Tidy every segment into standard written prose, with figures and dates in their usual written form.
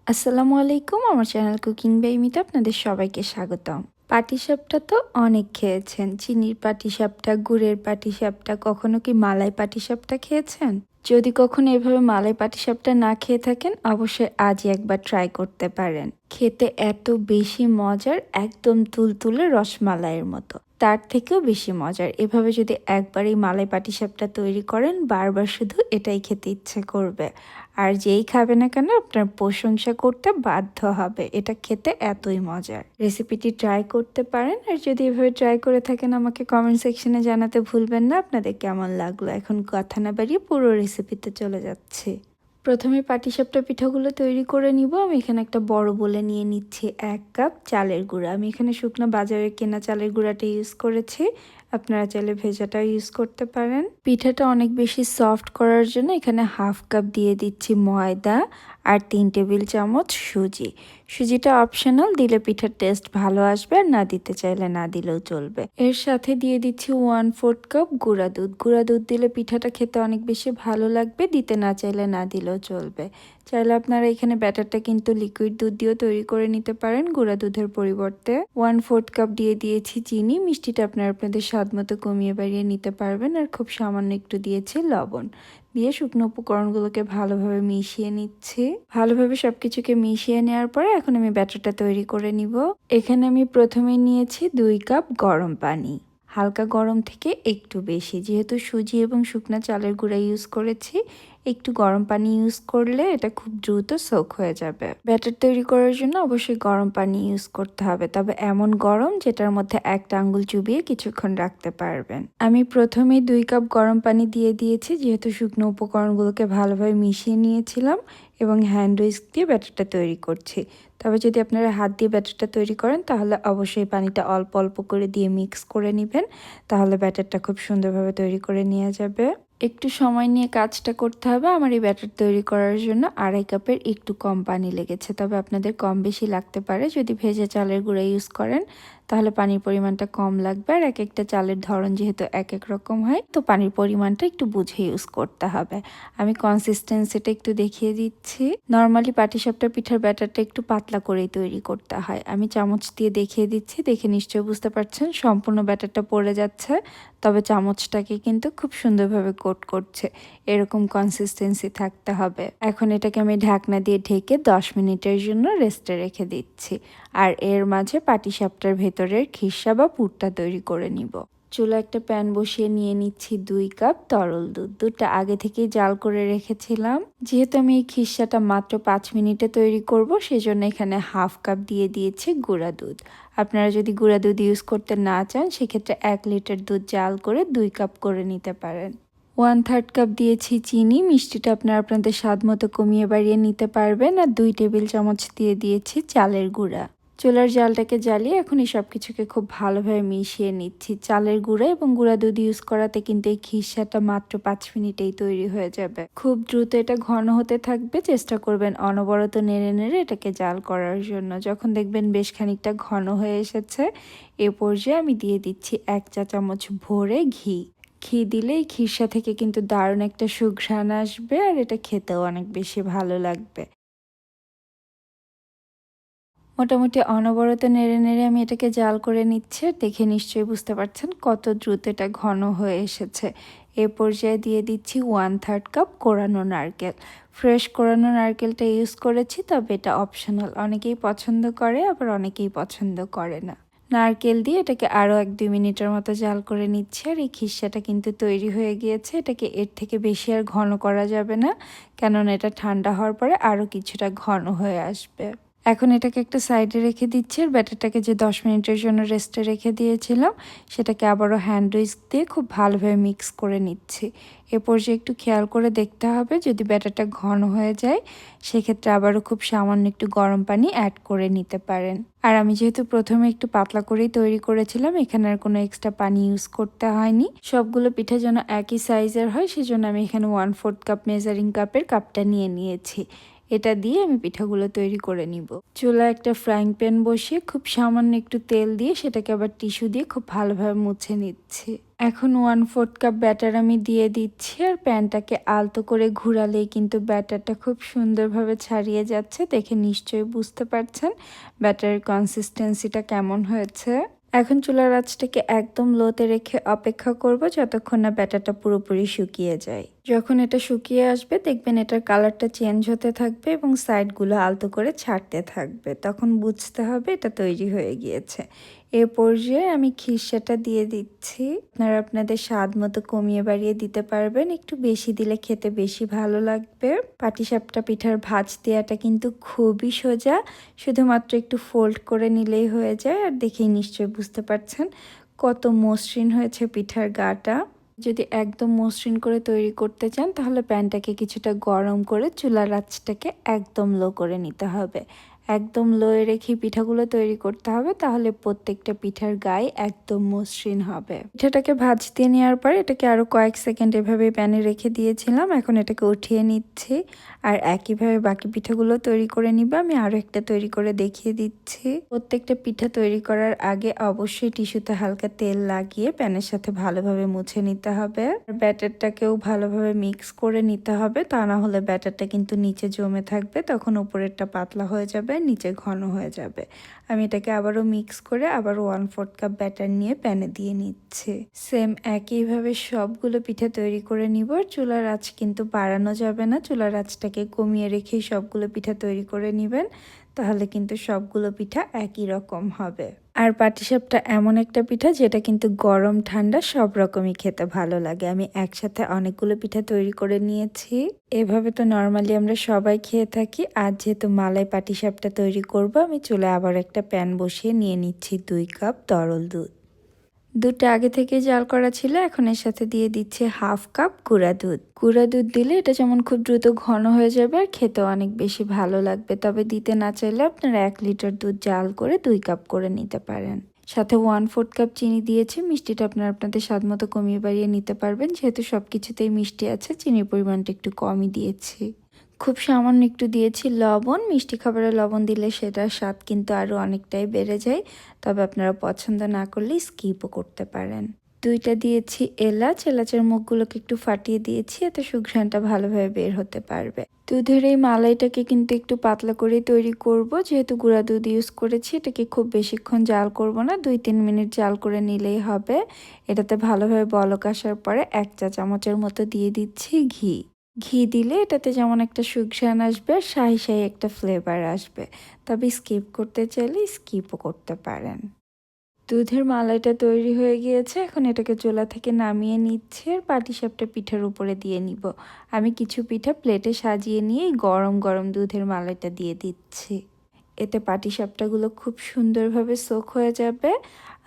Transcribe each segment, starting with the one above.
আসসালামু আলাইকুম, আমার চ্যানেল কুকিং বাই মিতা আপনাদের সবাইকে স্বাগতম। পাটিসাপটা তো অনেক খেয়েছেন, চিনির পাটিসাপটা, গুড়ের পাটিসাপটা, কখনো কি মালাই পাটিসাপটা খেয়েছেন? যদি কখনো এভাবে মালাই পাটিসাপটা না খেয়ে থাকেন, অবশ্যই আজই একবার ট্রাই করতে পারেন। খেতে এত বেশি মজার, একদম তুলতুলে রসমালাইয়ের মতো, তার থেকেও বেশি মজার। এভাবে যদি একবার এই মালাই পাটিসাপটা তৈরি করেন, বারবার শুধু এটাই খেতে ইচ্ছে করবে। আর যেই খাবে না কেন আপনার প্রশংসা করতে বাধ্য হবে, এটা খেতে এতই মজার। রেসিপিটি ট্রাই করতে পারেন, আর যদি এভাবে ট্রাই করে থাকেন আমাকে কমেন্ট সেকশনে জানাতে ভুলবেন না আপনাদের কেমন লাগলো। এখন কথা না বাড়িয়ে পুরো রেসিপিতে চলে যাচ্ছে। প্রথমে পাটিসাপটা পিঠাগুলো তৈরি করে নিব। আমি এখানে একটা বড় বলে নিয়ে নিচ্ছি 1 কাপ চালের গুঁড়া। আমি এখানে শুকনো বাজারে কেনা চালের গুঁড়াটা ইউজ করেছি, আপনারা চাইলে ভেজাটাও ইউজ করতে পারেন। পিঠাটা অনেক বেশি সফট করার জন্য এখানে 1/2 কাপ দিয়ে দিচ্ছি ময়দা আর 3 টেবিল চামচ সুজি। সুজিটা অপশনাল, দিলে পিঠার টেস্ট ভালো আসবে, আর না দিতে চাইলে না দিলেও চলবে। এর সাথে দিয়ে দিচ্ছি 1/4 কাপ গুঁড়া দুধ। গুঁড়া দুধ দিলে পিঠাটা খেতে অনেক বেশি ভালো লাগবে, দিতে না চাইলে না দিলেও চলবে। চাইলে আপনারা এখানে ব্যাটারটা কিন্তু লিকুইড দুধ দিয়েও তৈরি করে নিতে পারেন গুঁড়া দুধের পরিবর্তে। 1/4 কাপ দিয়ে দিয়েছি চিনি, মিষ্টিটা আপনারা আপনাদের স্বাদ মতো কমিয়ে বাড়িয়ে নিতে পারবেন। আর খুব সামান্য একটু দিয়েছি লবণ। দিয়ে শুকনো উপকরণগুলোকে ভালোভাবে মিশিয়ে নিচ্ছি। ভালোভাবে সবকিছুকে মিশিয়ে নেওয়ার পরে এখন আমি ব্যাটারটা তৈরি করে নিব। এখানে আমি প্রথমে নিয়েছি 2 কাপ গরম পানি, হালকা গরম থেকে একটু বেশি, যেহেতু সুজি এবং শুকনো চালের গুঁড়া ইউজ করেছি, একটু গরম পানি ইউজ করলে এটা খুব দ্রুত সোক হয়ে যাবে। ব্যাটার তৈরি করার জন্য অবশ্যই গরম পানি ইউজ করতে হবে, তবে এমন গরম যেটার মধ্যে একটা আঙ্গুল চুবিয়ে কিছুক্ষণ রাখতে পারবেন। আমি প্রথমেই 2 কাপ গরম পানি দিয়ে দিয়েছি, যেহেতু শুকনো উপকরণগুলোকে ভালোভাবে মিশিয়ে নিয়েছিলাম এবং হ্যান্ড উইস্ক দিয়ে ব্যাটারটা তৈরি করছি। তবে যদি আপনারা হাত দিয়ে ব্যাটারটা তৈরি করেন তাহলে অবশ্যই পানিটা অল্প অল্প করে দিয়ে মিক্স করে নেবেন, তাহলে ব্যাটারটা খুব সুন্দরভাবে তৈরি করে নেওয়া যাবে। একটু সময় নিয়ে কাজটা করতে হবে। আমার এই ব্যাটার তৈরি করার জন্য 2.5 কাপের একটু কম পানি লেগেছে, তবে আপনাদের কম বেশি লাগতে পারে। যদি ভেজা চালের গুঁড়া ইউজ করেন তাহলে পানির পরিমাণটা কম লাগবে, আর এক একটা চালের ধরন যেহেতু এক এক রকম হয়, তো পানির পরিমাণটা একটু বুঝে ইউজ করতে হবে। আমি কনসিস্টেন্সিটা একটু দেখিয়ে দিচ্ছি। নর্মালি পাটিসাপটা পিঠার ব্যাটারটা একটু পাতলা করেই তৈরি করতে হয়। আমি চামচ দিয়ে দেখিয়ে দিচ্ছি, দেখে নিশ্চয়ই বুঝতে পারছেন সম্পূর্ণ ব্যাটারটা পড়ে যাচ্ছে, তবে চামচটাকে কিন্তু খুব সুন্দরভাবে কোট করছে। এরকম কনসিস্টেন্সি থাকতে হবে। এখন এটাকে আমি ঢাকনা দিয়ে ঢেকে 10 মিনিটের জন্য রেস্টে রেখে দিচ্ছি, আর এর মাঝে পাটিসাপটার ভেতরের খিরসা বা পুরটা তৈরি করে নিব। চুলা একটা প্যান বসিয়ে নিয়ে নিচ্ছি 2 কাপ তরল দুধ। দুধটা আগে থেকেই জাল করে রেখেছিলাম। যেহেতু আমি এই খিরসাটা মাত্র 5 মিনিটে তৈরি করব, সেজন্য এখানে 1/2 কাপ দিয়ে দিয়েছি গুঁড়া দুধ। আপনারা যদি গুঁড়া দুধ ইউজ করতে না চান সেক্ষেত্রে 1 লিটার দুধ জাল করে 2 কাপ করে নিতে পারেন। 1/3 কাপ দিয়েছি চিনি, মিষ্টিটা আপনারা আপনাদের স্বাদ মতো কমিয়ে বাড়িয়ে নিতে পারবেন। আর 2 টেবিল চামচ দিয়ে দিয়েছি চালের গুঁড়া। চুলার জালটাকে জ্বালিয়ে এখন এই সব কিছুকে খুব ভালোভাবে মিশিয়ে নিচ্ছি। চালের গুঁড়া এবং গুঁড়া দুধ ইউজ করাতে কিন্তু এই খিরসাটা মাত্র 5 মিনিটেই তৈরি হয়ে যাবে। খুব দ্রুত এটা ঘন হতে থাকবে, চেষ্টা করবেন অনবরত নেড়ে নেড়ে এটাকে জাল করার জন্য। যখন দেখবেন বেশ খানিকটা ঘন হয়ে এসেছে, এ পর্যায়ে আমি দিয়ে দিচ্ছি 1 চা চামচ ভরে ঘি। ঘি দিলে এই খিরসা থেকে কিন্তু দারুণ একটা সুঘ্রাণ আসবে, আর এটা খেতেও অনেক বেশি ভালো লাগবে। মোটামুটি অনবরত নেড়ে নেড়ে আমি এটাকে জাল করে নিচ্ছি, আর দেখে নিশ্চয়ই বুঝতে পারছেন কত দ্রুত এটা ঘন হয়ে এসেছে। এ পর্যায়ে দিয়ে দিচ্ছি 1/3 কাপ কোরানো নারকেল। ফ্রেশ কোরানো নারকেলটা ইউজ করেছি, তবে এটা অপশনাল। অনেকেই পছন্দ করে, আবার অনেকেই পছন্দ করে না। নারকেল দিয়ে এটাকে আরও 1-2 মিনিটের মতো জাল করে নিচ্ছি, আর এই খিরসাটা কিন্তু তৈরি হয়ে গিয়েছে। এটাকে এর থেকে বেশি আর ঘন করা যাবে না, কেননা এটা ঠান্ডা হওয়ার পরে আরও কিছুটা ঘন হয়ে আসবে। এখন এটাকে একটা সাইডে রেখে দিচ্ছি, আর ব্যাটারটাকে যে 10 মিনিটের জন্য রেস্টে রেখে দিয়েছিলাম সেটাকে আবারও হ্যান্ড উইস্ক দিয়ে খুব ভালোভাবে মিক্স করে নিচ্ছি। এ পর্যায়ে একটু খেয়াল করে দেখতে হবে, যদি ব্যাটারটা ঘন হয়ে যায় সেক্ষেত্রে আবারও খুব সামান্য একটু গরম পানি অ্যাড করে নিতে পারেন। আর আমি যেহেতু প্রথমে একটু পাতলা করেই তৈরি করেছিলাম, এখানে আর কোনো এক্সট্রা পানি ইউজ করতে হয়নি। সবগুলো পিঠা যেন একই সাইজের হয় সেজন্য আমি এখানে 1/4 কাপ মেজারিং কাপের কাপটা নিয়ে নিয়েছি। এটা দিয়ে আমি পিঠাগুলো তৈরি করে নিব। চুলায় একটা ফ্রাইং প্যান বসিয়ে খুব সামান্য একটু তেল দিয়ে সেটাকে আবার টিস্যু দিয়ে খুব ভালোভাবে মুছে নিচ্ছি। এখন 1/4 কাপ ব্যাটার আমি দিয়ে দিচ্ছি, আর প্যানটাকে আলতো করে ঘোরালেই কিন্তু ব্যাটারটা খুব সুন্দরভাবে ছাড়িয়ে যাচ্ছে। দেখে নিশ্চয়ই বুঝতে পারছেন ব্যাটারের কনসিস্টেন্সিটা কেমন হয়েছে। এখন চুলার আঁচটাকে একদম লোতে রেখে অপেক্ষা করব যতক্ষণ না ব্যাটারটা পুরোপুরি শুকিয়ে যায়। যখন এটা শুকিয়ে আসবে দেখবেন এটার কালারটা চেঞ্জ হতে থাকবে এবং সাইডগুলো আলতো করে ছাড়তে থাকবে, তখন বুঝতে হবে এটা তৈরি হয়ে গিয়েছে। এ পর্যায়ে আমি খিরসাটা দিয়ে দিচ্ছি। আপনারা আপনাদের স্বাদ মতো কমিয়ে বাড়িয়ে দিতে পারবেন, একটু বেশি দিলে খেতে বেশি ভালো লাগবে। পাটিসাপটা পিঠার ভাঁজ দেওয়াটা কিন্তু খুবই সোজা, শুধুমাত্র একটু ফোল্ড করে নিলেই হয়ে যায়। আর দেখেই নিশ্চয়ই বুঝতে পারছেন কত মসৃণ হয়েছে পিঠার গাটা। যদি একদম মসৃণ করে তৈরি করতে চান তাহলে প্যানটাকে কিছুটা গরম করে চুলার আঁচটাকে একদম লো করে নিতে হবে। একদম লোয়ে রেখে পিঠাগুলো তৈরি করতে হবে, তাহলে প্রত্যেকটা পিঠার গায়ে একদম মসৃণ হবে। পিঠাটাকে ভাজতে নেওয়ার পর এটাকে আরো কয়েক সেকেন্ড এভাবে প্যানে রেখে দিয়েছিলাম, এখন এটাকে উঠিয়ে নিচ্ছি। আর একইভাবে বাকি পিঠাগুলো তৈরি করে নিবে। আমি আরো একটা তৈরি করে দেখিয়ে দিচ্ছি। প্রত্যেকটা পিঠা তৈরি করার আগে অবশ্যই টিস্যুতে হালকা তেল লাগিয়ে প্যানের সাথে ভালোভাবে মুছে নিতে হবে। ব্যাটারটাকেও ভালোভাবে মিক্স করে নিতে হবে, তা না হলে ব্যাটারটা কিন্তু নিচে জমে থাকবে, তখন উপরেরটা পাতলা হয়ে যাবে, নিচে ঘন হয়ে যাবে। আমি এটাকে আবারও মিক্স করে আবারও 1/4 কাপ ব্যাটার নিয়ে প্যানে দিয়ে নিচ্ছি। সেম একইভাবে সবগুলো পিঠা তৈরি করে নিব। চুলার আঁচ কিন্তু বাড়ানো যাবে না, চুলার আঁচটাকে কমিয়ে রেখেই সবগুলো পিঠা তৈরি করে নেবেন, তাহলে কিন্তু সবগুলো পিঠা একই রকম হবে। আর পাটিসাপটা এমন একটা পিঠা যেটা কিন্তু গরম ঠান্ডা সব রকমই খেতে ভালো লাগে। আমি একসাথে অনেকগুলো পিঠা তৈরি করে নিয়েছি। এভাবে তো নর্মালি আমরা সবাই খেয়ে থাকি। আজ যেহেতু মালাই পাটিসাপটা তৈরি করব, আমি চুলায় আবার একটা প্যান বসিয়ে নিয়ে নিচ্ছি 2 কাপ তরল দুধ। দুধটা আগে থেকে জাল করা ছিল, এখন এর সাথে দিয়ে দিচ্ছে 1/2 কাপ গুঁড়া দুধ। গুঁড়া দুধ দিলে এটা যেমন খুব দ্রুত ঘন হয়ে যাবে আর খেতেও অনেক বেশি ভালো লাগবে। তবে দিতে না চাইলে আপনারা 1 লিটার দুধ জাল করে 2 কাপ করে নিতে পারেন। সাথে 1/4 কাপ চিনি দিয়েছি। মিষ্টিটা আপনারা আপনাদের স্বাদ মতো কমিয়ে বাড়িয়ে নিতে পারবেন, যেহেতু সবকিছুতেই মিষ্টি আছে চিনির পরিমাণটা একটু কমই দিয়েছি। খুব সামান্য একটু দিয়েছি লবণ। মিষ্টি খাবারে লবণ দিলে সেটার স্বাদ কিন্তু আরও অনেকটাই বেড়ে যায়, তবে আপনারা পছন্দ না করলে স্কিপও করতে পারেন। 2টা দিয়েছি এলাচ। এলাচের মুখগুলোকে একটু ফাটিয়ে দিয়েছি, এতে সুঘ্রাণটা ভালোভাবে বের হতে পারবে। দুধের এই মালাইটাকে কিন্তু একটু পাতলা করেই তৈরি করব, যেহেতু গুঁড়া দুধ ইউজ করেছি। এটাকে খুব বেশিক্ষণ জাল করব না, 2-3 মিনিট জাল করে নিলেই হবে। এটাতে ভালোভাবে বলক আসার পরে 1 চা চামচের মতো দিয়ে দিচ্ছি ঘি। ঘি দিলে এটাতে যেমন একটা সুঘ্রাণ আসবে আর শাহি শাহি একটা ফ্লেভার আসবে, তবে স্কিপ করতে চাইলে স্কিপও করতে পারেন। দুধের মালাইটা তৈরি হয়ে গিয়েছে, এখন এটাকে চুলা থেকে নামিয়ে নিচ্ছি আর পাটিসাপটা পিঠার উপরে দিয়ে নিব। আমি কিছু পিঠা প্লেটে সাজিয়ে নিয়ে গরম গরম দুধের মালাইটা দিয়ে দিচ্ছি। এতে পাটিসাপটাগুলো খুব সুন্দরভাবে সোক হয়ে যাবে,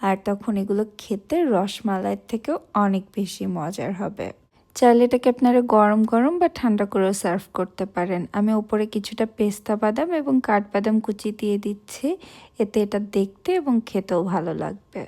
আর তখন এগুলো খেতে রসমালাইয়ের থেকেও অনেক বেশি মজার হবে। চাইলে এটাকে আপনারা গরম গরম বা ঠান্ডা করেও সার্ভ করতে পারেন। আমি উপরে কিছুটা পেস্তা বাদাম এবং কাঠবাদাম কুচি দিয়ে দিচ্ছি, এতে এটা দেখতে এবং খেতেও ভালো লাগবে।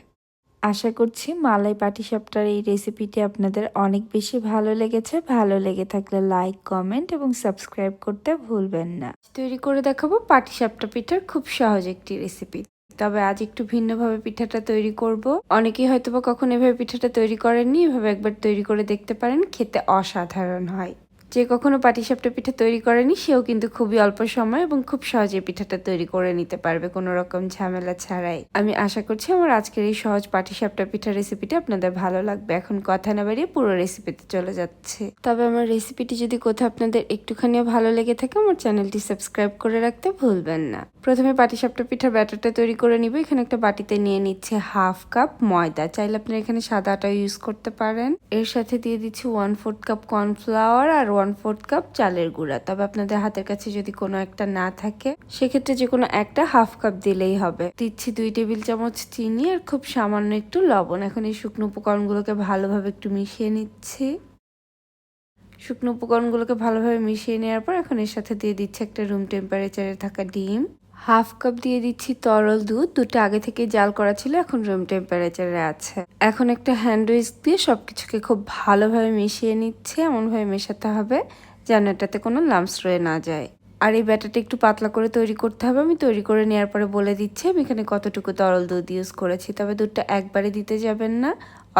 আশা করছি মালাই পাটিসাপটার এই রেসিপিটি আপনাদের অনেক বেশি ভালো লেগেছে। ভালো লেগে থাকলে লাইক, কমেন্ট এবং সাবস্ক্রাইব করতে ভুলবেন না। তৈরি করে দেখাবো পাটিসাপটা পিঠার খুব সহজ একটি রেসিপি। তবে আজ একটু ভিন্নভাবে পিঠাটা তৈরি করব। অনেকেই হয়তোবা কখনো এভাবে পিঠাটা তৈরি করেননি, এভাবে একবার তৈরি করে দেখতে পারেন, খেতে অসাধারণ হয়। যে কখনো পাটিসাপটা পিঠা তৈরি করেনি সেও কিন্তু খুবই অল্প সময় এবং খুব সহজে পিঠাটা তৈরি করে নিতে পারবে কোনো রকম ঝামেলা ছাড়াই। আমি আশা করছি আমার আজকের এই সহজ পাটিসাপটা পিঠা রেসিপিটা আপনাদের ভালো লাগবে। এখন কথা না বাড়িয়ে পুরো রেসিপিতে চলে যাচ্ছে। তবে আমার রেসিপিটি যদি কোথাও আপনাদের একটুখানিও ভালো লেগে থাকে আমার চ্যানেলটি সাবস্ক্রাইব করে রাখতে ভুলবেন না। প্রথমে পাটিসাপটা পিঠার ব্যাটারটা তৈরি করে নিব। এখানে একটা বাটিতে নিয়ে নিচ্ছে 1/2 কাপ ময়দা। চাইলে আপনারা এখানে সাদা আটা ইউজ করতে পারেন। এর সাথে দিয়ে দিচ্ছি 1/4 কাপ কর্নফ্লাওয়ার আর 1/4 কাপ চালের গুঁড়া। তবে আপনাদের হাতের কাছে যদি কোনো একটা না থাকে সেক্ষেত্রে যে কোনো একটা 1/2 কাপ দিলেই হবে। দিচ্ছি 2 টেবিল চামচ চিনি আর খুব সামান্য একটু লবণ। এখন এই শুকনো উপকরণগুলোকে ভালোভাবে একটু মিশিয়ে নিচ্ছি। শুকনো উপকরণগুলোকে ভালোভাবে মিশিয়ে নেওয়ার পর এখন এর সাথে দিয়ে দিচ্ছি একটা রুম টেম্পারেচারে থাকা ডিম। 1/2 কাপ দিয়ে দিচ্ছি তরল দুধ। দুধটা আগে থেকে জাল করা ছিল, এখন রুম টেম্পারেচারে আছে। এখন একটা হ্যান্ড উইস্ক দিয়ে সবকিছুকে খুব ভালোভাবে মিশিয়ে নিচ্ছে। এমনভাবে মেশাতে হবে যেন এটাতে কোনো লাম্পস রয়ে না যায়। আর এই ব্যাটারটা একটু পাতলা করে তৈরি করতে হবে। আমি তৈরি করে নেওয়ার পরে বলে দিচ্ছি আমি এখানে কতটুকু তরল দুধ ইউজ করেছি। তবে দুধটা একবারে দিতে যাবেন না,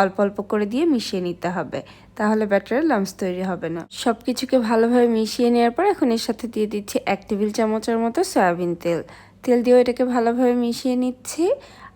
অল্প অল্প করে দিয়ে মিশিয়ে নিতে হবে, তাহলে ব্যাটারের লাম্পস তৈরি হবে না। সব কিছুকে ভালোভাবে মিশিয়ে নেওয়ার পর এখন এর সাথে দিয়ে দিচ্ছি 1 টেবিল চামচের মতো সয়াবিন তেল। তেল দিয়েও এটাকে ভালোভাবে মিশিয়ে নিচ্ছি।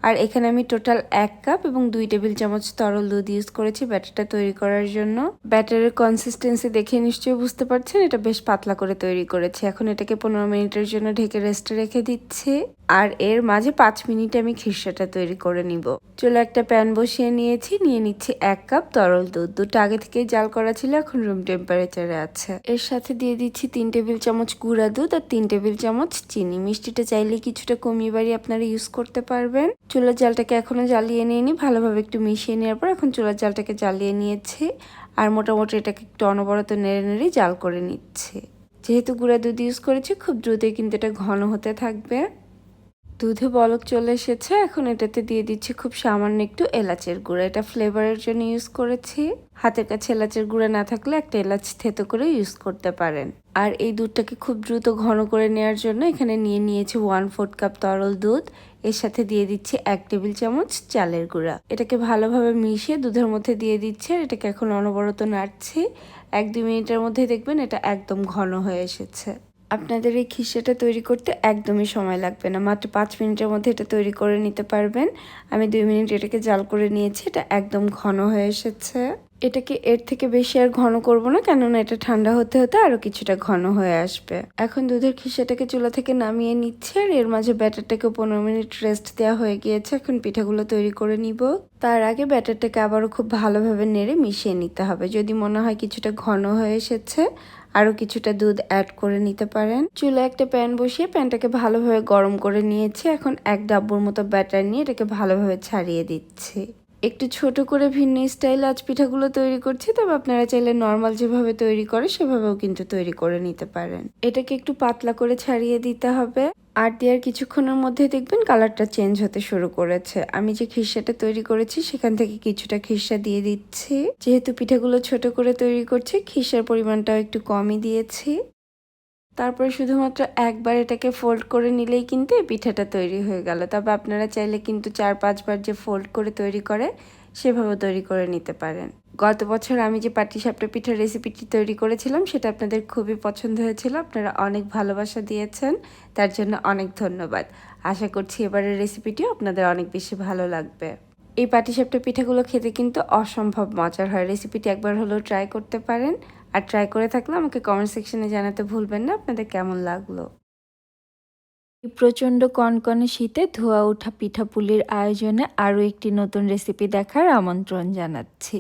আর এখানে আমি টোটাল 1 কাপ এবং 2 টেবিল চামচ তরল দুধ ইউজ করেছি ব্যাটারটা তৈরি করার জন্য। ব্যাটারের কনসিস্টেন্সি দেখে নিশ্চয়ই বুঝতে পারছেন এটা বেশ পাতলা করে তৈরি করেছি। এখন এটাকে 15 মিনিটের জন্য ঢেকে রেস্টে রেখে দিচ্ছি। আর এর মাঝে 5 মিনিটে আমি খিরসাটা তৈরি করে নিব। চুলে একটা প্যান বসিয়ে নিয়েছি, নিয়ে নিচ্ছি 1 কাপ তরল দুধ। দুধটা আগে থেকেই জাল করা ছিল, এখন রুম টেম্পারেচারে আছে। এর সাথে দিয়ে দিচ্ছি 3 টেবিল চামচ গুঁড়া দুধ আর 3 টেবিল চামচ চিনি। মিষ্টিটা চাইলে কিছুটা কমিয়ে বাড়িয়ে আপনারা ইউজ করতে পারবেন। চুলার জালটাকে এখনো জ্বালিয়ে নিয়ে ভালোভাবে একটু মিশিয়ে নেওয়ার পর এখন চুলার জালটাকে জ্বালিয়ে নিয়েছি। আর মোটামুটি এটাকে একটু অনবরত নেড়ে নেড়ে জাল করে নিচ্ছে। যেহেতু গুঁড়া দুধ ইউজ করেছি খুব দ্রুতই কিন্তু এটা ঘন হতে থাকবে। দুধে বলক চলে এসেছে, এখন এটাতে দিয়ে দিচ্ছি খুব সামান্য একটু এলাচের গুঁড়া। এটা ফ্লেভারের জন্য ইউজ করেছি। হাতের কাছে এলাচের গুঁড়া না থাকলে একটা এলাচ থেতো করে ইউজ করতে পারেন। আর এই দুধটাকে খুব দ্রুত ঘন করে নেওয়ার জন্য এখানে নিয়েছি 1/4 কাপ তরল দুধ। এর সাথে দিয়ে দিচ্ছি 1 টেবিল চামচ চালের গুঁড়া। এটাকে ভালোভাবে মিশিয়ে দুধের মধ্যে দিয়ে দিচ্ছি আর এটাকে এখন অনবরত নাড়ছি। 1-2 মিনিটের মধ্যে দেখবেন এটা একদম ঘন হয়ে এসেছে। আপনাদের এই খিরসাটা তৈরি করতে একদমই সময় লাগবে না, মাত্র 5 মিনিটের মধ্যে এটা তৈরি করে নিতে পারবেন। আমি 2 মিনিট এটাকে জাল করে নিয়েছি, এটা একদম ঘন হয়ে এসেছে। এটাকে এর থেকে বেশি আর ঘন করব না, কেননা এটা ঠান্ডা হতে হতে আরো কিছুটা ঘন হয়ে আসবে। এখন দুধের খিরসাটাকে চুলা থেকে নামিয়ে নিচ্ছি আর এর মাঝে ব্যাটারটাকে 15 মিনিট রেস্ট দেওয়া হয়ে গিয়েছে। এখন পিঠাগুলো তৈরি করে নিব। তার আগে ব্যাটারটাকে আবারও খুব ভালোভাবে নেড়ে মিশিয়ে নিতে হবে। যদি মনে হয় কিছুটা ঘন হয়ে এসেছে আরো কিছুটা দুধ অ্যাড করে নিতে পারেন। চুলায় একটা প্যান বসিয়ে প্যানটাকে ভালোভাবে গরম করে নিয়েছি। এখন 1 ডাব্বুর মতো ব্যাটার নিয়ে এটাকে ভালোভাবে ছাড়িয়ে দিচ্ছি। একটু ছোট করে ভিন্ন স্টাইল আজ পিঠাগুলো তৈরি করছি, তবে আপনারা চাইলে নর্মাল যেভাবে তৈরি করে সেভাবেও কিন্তু তৈরি করে নিতে পারেন। এটাকে একটু পাতলা করে ছাড়িয়ে দিতে হবে। আর দেওয়ার কিছুক্ষণের মধ্যে দেখবেন কালারটা চেঞ্জ হতে শুরু করেছে। আমি যে খিরসাটা তৈরি করেছি সেখান থেকে কিছুটা খিরসা দিয়ে দিচ্ছি। যেহেতু পিঠাগুলো ছোট করে তৈরি করছি খিরসার পরিমাণটাও একটু কমই দিয়েছি। তারপরে শুধুমাত্র একবার এটাকে ফোল্ড করে নিলেই কিন্তু এই পিঠাটা তৈরি হয়ে গেল। তবে আপনারা চাইলে কিন্তু 4-5 বার যে ফোল্ড করে তৈরি করে সেভাবে তৈরি করে নিতে পারেন। গত বছর আমি যে পাটিসাপটা পিঠার রেসিপিটি তৈরি করেছিলাম সেটা আপনাদের খুবই পছন্দ হয়েছিল। আপনারা অনেক ভালোবাসা দিয়েছেন, তার জন্য অনেক ধন্যবাদ। আশা করছি এবারের রেসিপিটিও আপনাদের অনেক বেশি ভালো লাগবে। এই পাটিসাপটা পিঠাগুলো খেতে কিন্তু অসম্ভব মজার হয়। রেসিপিটি একবার হলেও ট্রাই করতে পারেন। আর ট্রাই করে থাকলে আমাকে কমেন্ট সেকশনে জানাতে ভুলবেন না আপনাদের কেমন লাগলো। এই প্রচণ্ড কনকনে শীতে ধোয়া ওঠা পিঠাপুলির আয়োজনে আরও একটি নতুন রেসিপি দেখার আমন্ত্রণ জানাচ্ছি।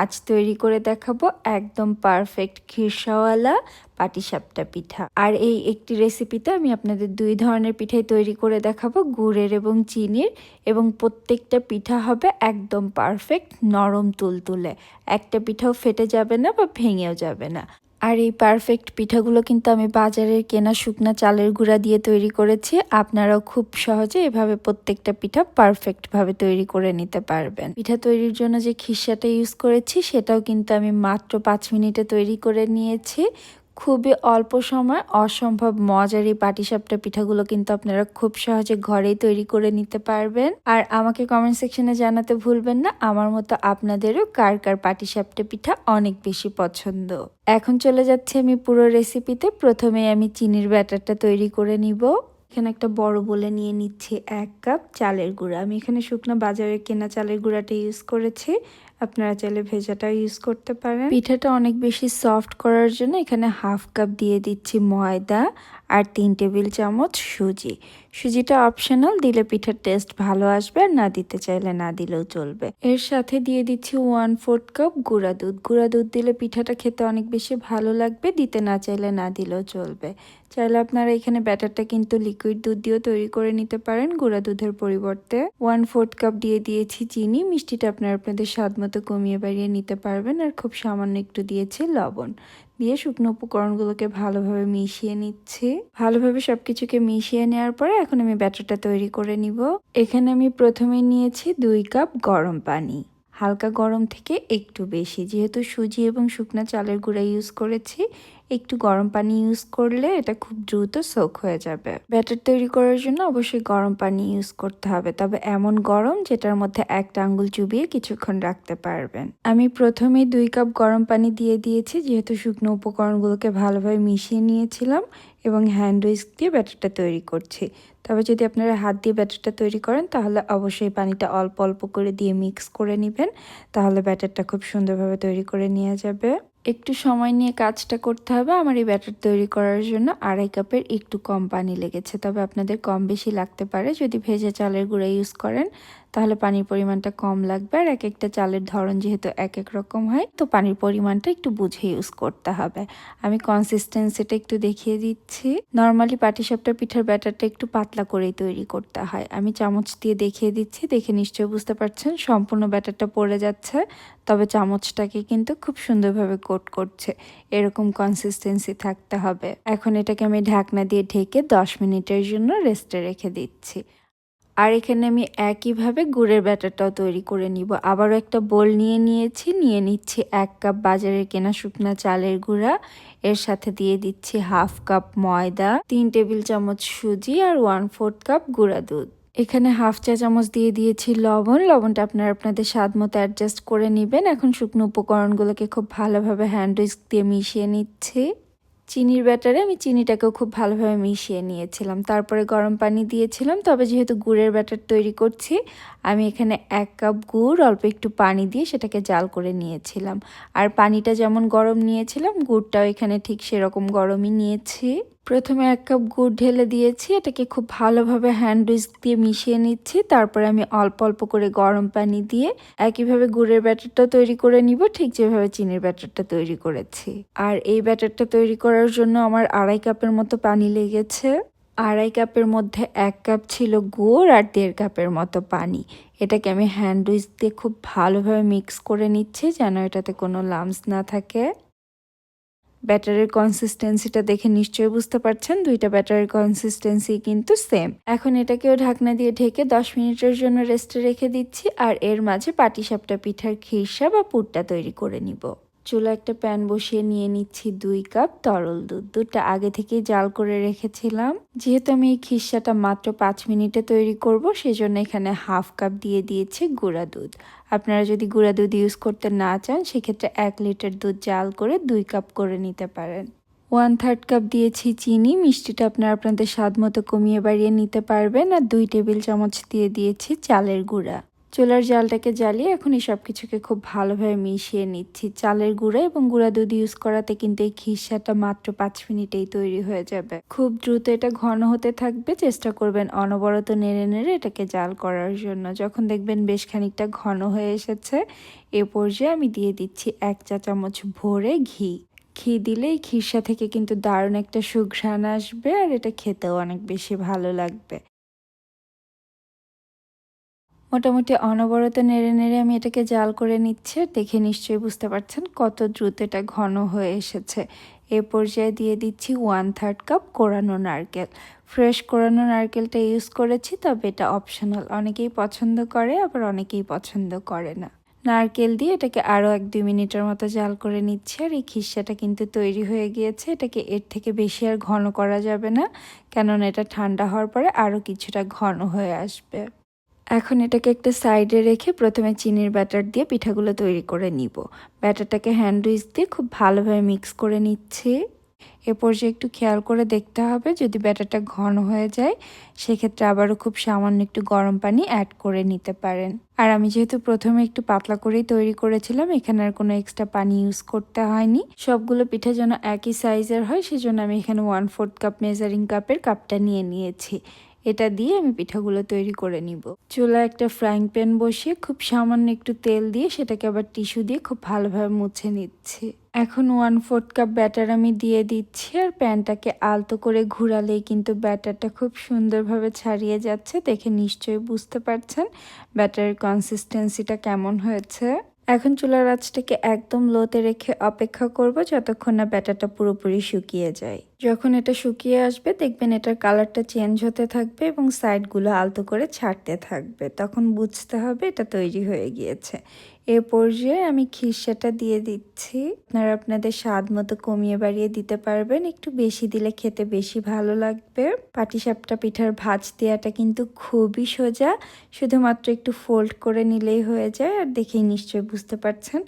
আজ তৈরি করে দেখাবো একদম পারফেক্ট খিরসাওয়ালা পাটিসাপটা পিঠা। আর এই একটি রেসিপিতে আমি আপনাদের 2 ধরনের পিঠাই তৈরি করে দেখাবো, গুড়ের এবং চিনির, এবং প্রত্যেকটা পিঠা হবে একদম পারফেক্ট নরম তুলতুলে। একটা পিঠাও ফেটে যাবে না বা ভেঙেও যাবে না। আর এই পারফেক্ট পিঠাগুলো কিন্তু আমি বাজারের কেনা শুকনা চালের গুঁড়া দিয়ে তৈরি করেছি। আপনারাও খুব সহজে এভাবে প্রত্যেকটা পিঠা পারফেক্টভাবে তৈরি করে নিতে পারবেন। পিঠা তৈরির জন্য যে খিরসাটা ইউজ করেছি সেটাও কিন্তু আমি মাত্র 5 মিনিটে তৈরি করে নিয়েছি। খুবই অল্প সময় অসম্ভব মজার এই পাটিসাপটা পিঠাগুলো কিন্তু আপনারা খুব সহজে ঘরেই তৈরি করে নিতে পারবেন। আর আমাকে কমেন্ট সেকশনে জানাতে ভুলবেন না আমার মতো আপনাদেরও কার কার পাটিসাপটা পিঠা অনেক বেশি পছন্দ। এখন চলে যাচ্ছি আমি পুরো রেসিপিতে। প্রথমে আমি চিনির ব্যাটারটা তৈরি করে নিব। এখানে একটা বড় বলে নিয়ে নিচ্ছি 1 কাপ চালের গুঁড়া। আমি এখানে শুকনো বাজারে কেনা চালের গুঁড়াটা ইউজ করেছি, আপনারা চাইলে ভেজাটাও ইউজ করতে পারেন। পিঠাটা অনেক বেশি সফট করার জন্য এখানে 1/2 কাপ দিয়ে দিচ্ছি ময়দা আর 3 টেবিল চামচ সুজি। সুজিটা অপশনাল, দিলে পিঠার টেস্ট ভালো আসবে, আর না দিতে চাইলে না দিলেও চলবে। এর সাথে দিয়ে দিচ্ছি 1/4 কাপ গুঁড়া দুধ। গুঁড়া দুধ দিলে পিঠাটা খেতে অনেক বেশি ভালো লাগবে, দিতে না চাইলে না দিলেও চলবে। চাইলে আপনারা এখানে ব্যাটারটা কিন্তু লিকুইড দুধ দিয়েও তৈরি করে নিতে পারেন গুঁড়া দুধের পরিবর্তে। 1/4 কাপ দিয়ে দিয়েছি চিনি। মিষ্টিটা আপনারা আপনাদের স্বাদ মতো কমিয়ে বাড়িয়ে নিতে পারবেন। আর খুব সামান্য একটু দিয়েছি লবণ। দিয়ে শুকনো উপকরণগুলোকে ভালোভাবে মিশিয়ে নিচ্ছি। ভালোভাবে সবকিছুকে মিশিয়ে নেওয়ার পরে এখন আমি ব্যাটারটা তৈরি করে নিব। এখানে আমি প্রথমে নিয়েছি 2 কাপ গরম পানি, হালকা গরম থেকে একটু বেশি, যেহেতু সুজি এবং শুকনো চালের গুঁড়া ইউজ করেছি একটু গরম পানি ইউজ করলে এটা খুব দ্রুত সোক হয়ে যাবে। ব্যাটার তৈরি করার জন্য অবশ্যই গরম পানি ইউজ করতে হবে, তবে এমন গরম যেটার মধ্যে একটা আঙ্গুল চুবিয়ে কিছুক্ষণ রাখতে পারবেন। আমি প্রথমেই 2 কাপ গরম পানি দিয়ে দিয়েছি, যেহেতু শুকনো উপকরণগুলোকে ভালোভাবে মিশিয়ে নিয়েছিলাম এবং হ্যান্ড উইস্ক দিয়ে ব্যাটারটা তৈরি করছি। তবে যদি আপনারা হাত দিয়ে ব্যাটারটা তৈরি করেন তাহলে অবশ্যই পানিটা অল্প অল্প করে দিয়ে মিক্স করে নেবেন, তাহলে ব্যাটারটা খুব সুন্দরভাবে তৈরি করে নেওয়া যাবে। একটু সময় নিয়ে কাজটা করতে হবে। আমার এই ব্যাটার তৈরি করার জন্য 2.5 কাপের একটু কম পানি লেগেছে, তবে আপনাদের কম বেশি লাগতে পারে। যদি ভেজা চালের গুঁড়া ইউজ করেন তাহলে পানির পরিমাণটা কম লাগবে, আর এক একটা চালের ধরন যেহেতু এক এক রকম হয়, তো পানির পরিমাণটা একটু বুঝে ইউজ করতে হবে। আমি কনসিস্টেন্সিটা একটু দেখিয়ে দিচ্ছি। নর্মালি পাটিসাপটা পিঠার ব্যাটারটা একটু পাতলা করেই তৈরি করতে হয়। আমি চামচ দিয়ে দেখিয়ে দিচ্ছি, দেখে নিশ্চয়ই বুঝতে পারছেন সম্পূর্ণ ব্যাটারটা পড়ে যাচ্ছে, তবে চামচটাকে কিন্তু খুব সুন্দরভাবে কোট করছে। এরকম কনসিস্টেন্সি থাকতে হবে। এখন এটাকে আমি ঢাকনা দিয়ে ঢেকে 10 মিনিটের জন্য রেস্টে রেখে দিচ্ছি। আর এখানে আমি একইভাবে গুড়ের ব্যাটারটাও তৈরি করে নিব। আবারও একটা বোল নিয়ে নিচ্ছি 1 কাপ বাজারের কেনা শুকনা চালের গুঁড়া, এর সাথে দিয়ে দিচ্ছি 1/2 কাপ ময়দা, 3 টেবিল চামচ সুজি আর 1/4 কাপ গুঁড়া দুধ। এখানে 1/2 চা চামচ দিয়ে দিয়েছি লবণ। লবণটা আপনারা আপনাদের স্বাদ মতো অ্যাডজাস্ট করে নেবেন। এখন শুকনো উপকরণগুলোকে খুব ভালোভাবে হ্যান্ড উইস্ক দিয়ে মিশিয়ে নিচ্ছি। চিনির ব্যাটারে আমি চিনিটাকেও খুব ভালোভাবে মিশিয়ে নিয়েছিলাম, তারপরে গরম পানি দিয়েছিলাম। তবে যেহেতু গুড়ের ব্যাটার তৈরি করছি, আমি এখানে 1 কাপ গুড় অল্প একটু পানি দিয়ে সেটাকে জাল করে নিয়েছিলাম। আর পানিটা যেমন গরম নিয়েছিলাম, গুড়টাও এখানে ঠিক সেরকম গরমই নিয়েছি। প্রথমে 1 কাপ গুড় ঢেলে দিয়েছি, এটাকে খুব ভালোভাবে হ্যান্ড উইস্ক দিয়ে মিশিয়ে নিচ্ছি। তারপরে আমি অল্প অল্প করে গরম পানি দিয়ে একইভাবে গুড়ের ব্যাটারটা তৈরি করে নিব, ঠিক যেভাবে চিনির ব্যাটারটা তৈরি করেছি। আর এই ব্যাটারটা তৈরি করার জন্য আমার 2.5 কাপের মতো পানি লেগেছে। 2.5 কাপের মধ্যে 1 কাপ ছিল গুড় আর 1.5 কাপের মতো পানি। এটাকে আমি হ্যান্ড উইস্ক দিয়ে খুব ভালোভাবে মিক্স করে নিচ্ছি, যেন এটাতে কোনো লাম্পস না থাকে। ব্যাটারের কনসিস্টেন্সিটা দেখে নিশ্চয়ই বুঝতে পারছেন, দুইটা ব্যাটারের কনসিস্টেন্সি কিন্তু সেম। এখন এটাকেও ঢাকনা দিয়ে ঢেকে 10 মিনিটের জন্য রেস্টে রেখে দিচ্ছি, আর এর মাঝে পাটিসাপটা পিঠার খিরসা বা পুরটা তৈরি করে নিব। চুলা একটা প্যান বসিয়ে নিয়ে নিচ্ছি 2 কাপ তরল দুধ। দুধটা আগে থেকেই জাল করে রেখেছিলাম। যেহেতু আমি এই খিরসাটা মাত্র 5 মিনিটে তৈরি করব, সেজন্য এখানে 1/2 কাপ দিয়ে দিয়েছি গুঁড়া দুধ। আপনারা যদি গুঁড়া দুধ ইউজ করতে না চান, সেক্ষেত্রে 1 লিটার দুধ জাল করে 2 কাপ করে নিতে পারেন। 1/3 কাপ দিয়েছি চিনি। মিষ্টিটা আপনারা আপনাদের স্বাদ মতো কমিয়ে বাড়িয়ে নিতে পারবেন। আর 2 টেবিল চামচ দিয়ে দিয়েছি চালের গুঁড়া। চুলার জালটাকে জ্বালিয়ে এখন এই সব কিছুকে খুব ভালোভাবে মিশিয়ে নিচ্ছি। চালের গুঁড়া এবং গুঁড়া দুধ ইউজ করাতে কিন্তু এই খিরসাটা মাত্র 5 মিনিটেই তৈরি হয়ে যাবে। খুব দ্রুত এটা ঘন হতে থাকবে, চেষ্টা করবেন অনবরত নেড়ে নেড়ে এটাকে জাল করার জন্য। যখন দেখবেন বেশ খানিকটা ঘন হয়ে এসেছে, এ পর্যায়ে আমি দিয়ে দিচ্ছি 1 চা চামচ ভরে ঘি। ঘি দিলে এই খিরসা থেকে কিন্তু দারুণ একটা সুঘ্রাণ আসবে, আর এটা খেতেও অনেক বেশি ভালো লাগবে। মোটামুটি অনবরত নেড়ে নেড়ে আমি এটাকে জাল করে নিচ্ছি, আর দেখে নিশ্চয়ই বুঝতে পারছেন কত দ্রুত এটা ঘন হয়ে এসেছে। এ পর্যায়ে দিয়ে দিচ্ছি 1/3 কাপ কোরানো নারকেল। ফ্রেশ কোরানো নারকেলটা ইউজ করেছি, তবে এটা অপশনাল। অনেকেই পছন্দ করে, আবার অনেকেই পছন্দ করে না। নারকেল দিয়ে এটাকে আরও 1-2 মিনিটের মতো জাল করে নিচ্ছি, আর এই খিরসাটা কিন্তু তৈরি হয়ে গিয়েছে। এটাকে এর থেকে বেশি আর ঘন করা যাবে না, কেননা এটা ঠান্ডা হওয়ার পরে আরও কিছুটা ঘন হয়ে আসবে। এখন এটাকে একটা সাইডে রেখে প্রথমে চিনির ব্যাটার দিয়ে পিঠাগুলো তৈরি করে নিব। ব্যাটারটাকে হ্যান্ড উইস্ক দিয়ে খুব ভালোভাবে মিক্স করে নিচ্ছি। এ পর্যায়ে একটু খেয়াল করে দেখতে হবে, যদি ব্যাটারটা ঘন হয়ে যায় সেক্ষেত্রে আবারও খুব সামান্য একটু গরম পানি অ্যাড করে নিতে পারেন। আর আমি যেহেতু প্রথমে একটু পাতলা করেই তৈরি করেছিলাম, এখানে আর কোনো এক্সট্রা পানি ইউজ করতে হয়নি। সবগুলো পিঠা যেন একই সাইজের হয়, সেজন্য আমি এখানে 1/4 কাপ মেজারিং কাপের কাপটা নিয়ে নিয়েছি। এটা দিয়ে আমি পিঠাগুলো তৈরি করে নিব। চুলায় একটা ফ্রাইং প্যান বসিয়ে খুব সামান্য একটু তেল দিয়ে সেটাকে আবার টিস্যু দিয়ে খুব ভালোভাবে মুছে নিচ্ছি। এখন 1/4 কাপ ব্যাটার আমি দিয়ে দিচ্ছি, আর প্যানটাকে আলতো করে ঘোরালেই কিন্তু ব্যাটারটা খুব সুন্দরভাবে ছাড়িয়ে যাচ্ছে। দেখে নিশ্চয়ই বুঝতে পারছেন ব্যাটারের কনসিস্টেন্সিটা কেমন হয়েছে। এখন চুলার আঁচটাকে একদম লোতে রেখে অপেক্ষা করব যতক্ষণ না ব্যাটারটা পুরোপুরি শুকিয়ে যায়। যখন এটা শুকিয়ে আসবে দেখবেন এটার কালারটা চেঞ্জ হতে থাকবে এবং সাইডগুলো আলতো করে ছাড়তে থাকবে, তখন বুঝতে হবে এটা তৈরি হয়ে গিয়েছে। এ পর্যায়ে আমি খিরসাটা দিয়ে দিচ্ছি। আপনারা আপনাদের স্বাদ মতো কমিয়ে বাড়িয়ে দিতে পারবেন, একটু বেশি দিলে খেতে বেশি ভালো লাগবে। পাটিসাপটা পিঠার ভাঁজ দেওয়াটা কিন্তু খুবই সোজা, শুধুমাত্র একটু ফোল্ড করে নিলেই হয়ে যায়। আর দেখেই নিশ্চয়ই বুঝতে পারছেন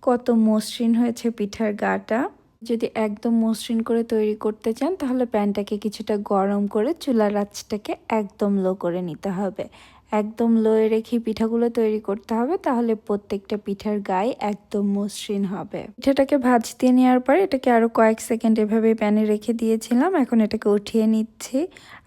কত মসৃণ হয়েছে পিঠার গাটা। যদি একদম মসৃণ করে তৈরি করতে চান তাহলে প্যানটাকে কিছুটা গরম করে চুলার আঁচটাকে একদম লো করে নিতে হবে। একদম লোয়ে রেখে পিঠাগুলো তৈরি করতে হবে, তাহলে প্রত্যেকটা পিঠার গায়ে একদম মসৃণ হবে। পিঠাটাকে ভাঁজ দিয়ে নেওয়ার পর এটাকে আরও কয়েক সেকেন্ড এভাবে প্যানে রেখে দিয়েছিলাম। এখন এটাকে উঠিয়ে নিচ্ছি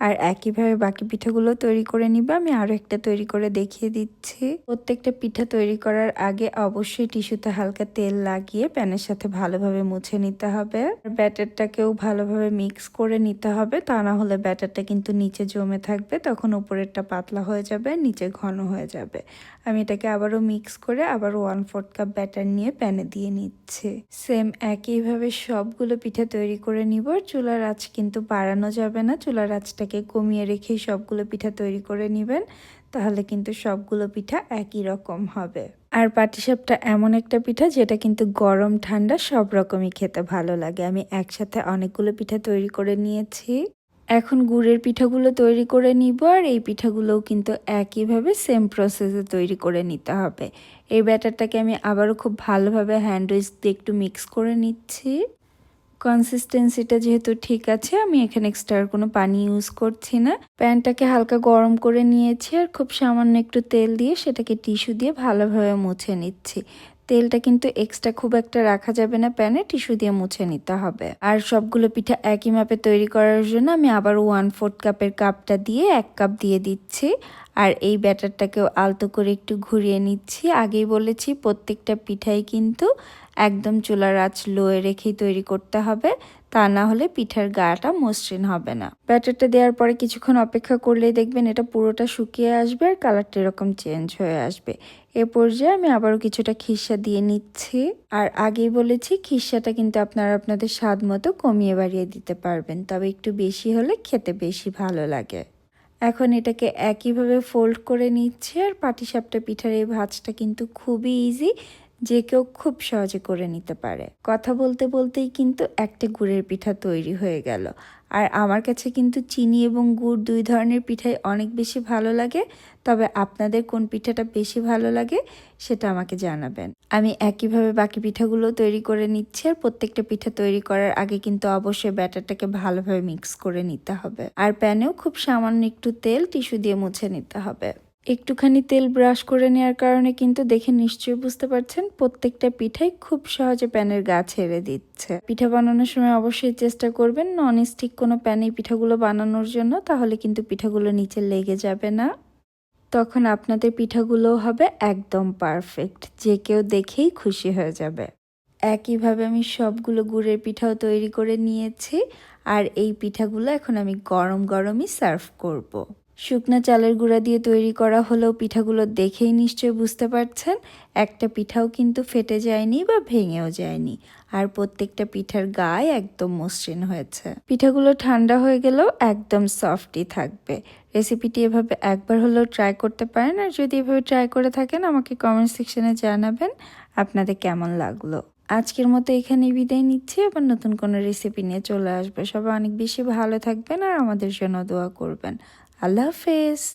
আর একইভাবে বাকি পিঠাগুলো তৈরি করে নিবে। আমি আরও একটা তৈরি করে দেখিয়ে দিচ্ছি। প্রত্যেকটা পিঠা তৈরি করার আগে অবশ্যই টিস্যুতে হালকা তেল লাগিয়ে প্যানের সাথে ভালোভাবে মুছে নিতে হবে। ব্যাটারটাকেও ভালোভাবে মিক্স করে নিতে হবে, তা না হলে ব্যাটারটা কিন্তু নিচে জমে থাকবে, তখন উপরেরটা পাতলা হয়ে যাবে, নিচে ঘন হয়ে যাবে। আমি এটাকে আবারও মিক্স করে আবারও 1/4 কাপ ব্যাটার নিয়ে প্যানে দিয়ে নিচ্ছি। সেম একইভাবে সবগুলো পিঠা তৈরি করে নিব। চুলার আঁচ কিন্তু বাড়ানো যাবে না, চুলার আঁচটাকে কমিয়ে রেখেই সবগুলো পিঠা তৈরি করে নেবেন, তাহলে কিন্তু সবগুলো পিঠা একই রকম হবে। আর পাটিসাপটা এমন একটা পিঠা যেটা কিন্তু গরম ঠান্ডা সব রকমই খেতে ভালো লাগে। আমি একসাথে অনেকগুলো পিঠা তৈরি করে নিয়েছি। এখন গুড়ের পিঠাগুলো তৈরি করে নিব, আর এই পিঠাগুলোও কিন্তু একইভাবে সেম প্রসেসে তৈরি করে নিতে হবে। এই ব্যাটারটাকে আমি আবারও খুব ভালোভাবে হ্যান্ড উইস্ক দিয়ে একটু মিক্স করে নিচ্ছি। কনসিস্টেন্সিটা যেহেতু ঠিক আছে, আমি এখানে এক্সট্রা কোনো পানি ইউজ করছি না। প্যানটাকে হালকা গরম করে নিয়েছি আর খুব সামান্য একটু তেল দিয়ে সেটাকে টিস্যু দিয়ে ভালোভাবে মুছে নিচ্ছি। তেলটা কিন্তু এক্সট্রা খুব একটা রাখা যাবে না প্যানে, টিস্যু দিয়ে মুছে নিতে হবে। আর সবগুলো পিঠা একই মাপে তৈরি করার জন্য আমি আবার 1/4 কাপের কাপটা দিয়ে 1 কাপ দিয়ে দিচ্ছি। আর এই ব্যাটারটাকেও আলতো করে একটু ঘুরিয়ে নিচ্ছি। আগেই বলেছি প্রত্যেকটা পিঠাই কিন্তু একদম চুলার আঁচ লোয়ে রেখেই তৈরি করতে হবে, তা না হলে পিঠার গাটা মসৃণ হবে না। ব্যাটারটা দেওয়ার পরে কিছুক্ষণ অপেক্ষা করলেই দেখবেন এটা পুরোটা শুকিয়ে আসবে আর কালারটা এরকম চেঞ্জ হয়ে আসবে। এ পর্যায়ে আমি আবারও কিছুটা খিরসা দিয়ে নিচ্ছি। আর আগেই বলেছি খিরসাটা কিন্তু আপনারা আপনাদের স্বাদ মতো কমিয়ে বাড়িয়ে দিতে পারবেন, তবে একটু বেশি হলে খেতে বেশি ভালো লাগে। এখন এটাকে একইভাবে ফোল্ড করে নিচ্ছি। আর পাটিসাপটা পিঠার এই ভাঁজটা কিন্তু খুবই ইজি, যে কেউ খুব সহজে করে নিতে পারে। কথা বলতে বলতেই কিন্তু একটা গুড়ের পিঠা তৈরি হয়ে গেল। আর আমার কাছে কিন্তু চিনি এবং গুড় দুই ধরনের পিঠাই অনেক বেশি ভালো লাগে, তবে আপনাদের কোন পিঠাটা বেশি ভালো লাগে সেটা আমাকে জানাবেন। আমি একইভাবে বাকি পিঠাগুলো তৈরি করে নিচ্ছি। আর প্রত্যেকটা পিঠা তৈরি করার আগে কিন্তু অবশ্যই ব্যাটারটাকে ভালোভাবে মিক্স করে নিতে হবে। আর প্যানেও খুব সামান্য একটু তেল টিস্যু দিয়ে মুছে নিতে হবে। একটুখানি তেল ব্রাশ করে নেওয়ার কারণে কিন্তু দেখে নিশ্চয়ই বুঝতে পারছেন প্রত্যেকটা পিঠাই খুব সহজে প্যানের গা ছেড়ে দিচ্ছে। পিঠা বানানোর সময় অবশ্যই চেষ্টা করবেন ননস্টিক কোনো প্যানে পিঠাগুলো বানানোর জন্য, তাহলে কিন্তু পিঠাগুলো নিচে লেগে যাবে না। তখন আপনাদের পিঠাগুলোও হবে একদম পারফেক্ট, যে কেউ দেখেই খুশি হয়ে যাবে। একইভাবে আমি সবগুলো গুড়ের পিঠাও তৈরি করে নিয়েছি। আর এই পিঠাগুলো এখন আমি গরম গরমই সার্ভ করব। শুকনা চালের গুঁড়া দিয়ে তৈরি করা হলেও পিঠাগুলো দেখেই নিশ্চয়ই বুঝতে পারছেন একটা পিঠাও কিন্তু ফেটে যায়নি বা ভেঙেও যায়নি। আর প্রত্যেকটা পিঠার গায়ে একদম মসৃণ হয়েছে। পিঠাগুলো ঠান্ডা হয়ে গেলেও একদম সফটই থাকবে। রেসিপিটি এভাবে একবার হলেও ট্রাই করতে পারেন, আর যদি এভাবে ট্রাই করে থাকেন আমাকে কমেন্ট সেকশনে জানাবেন আপনাদের কেমন লাগলো। আজকের মতো এখানেই বিদায় নিচ্ছি, আবার নতুন কোনো রেসিপি নিয়ে চলে আসবে। সবাই অনেক বেশি ভালো থাকবেন আর আমাদের জন্য দোয়া করবেন। আল্লাহ হাফেজ।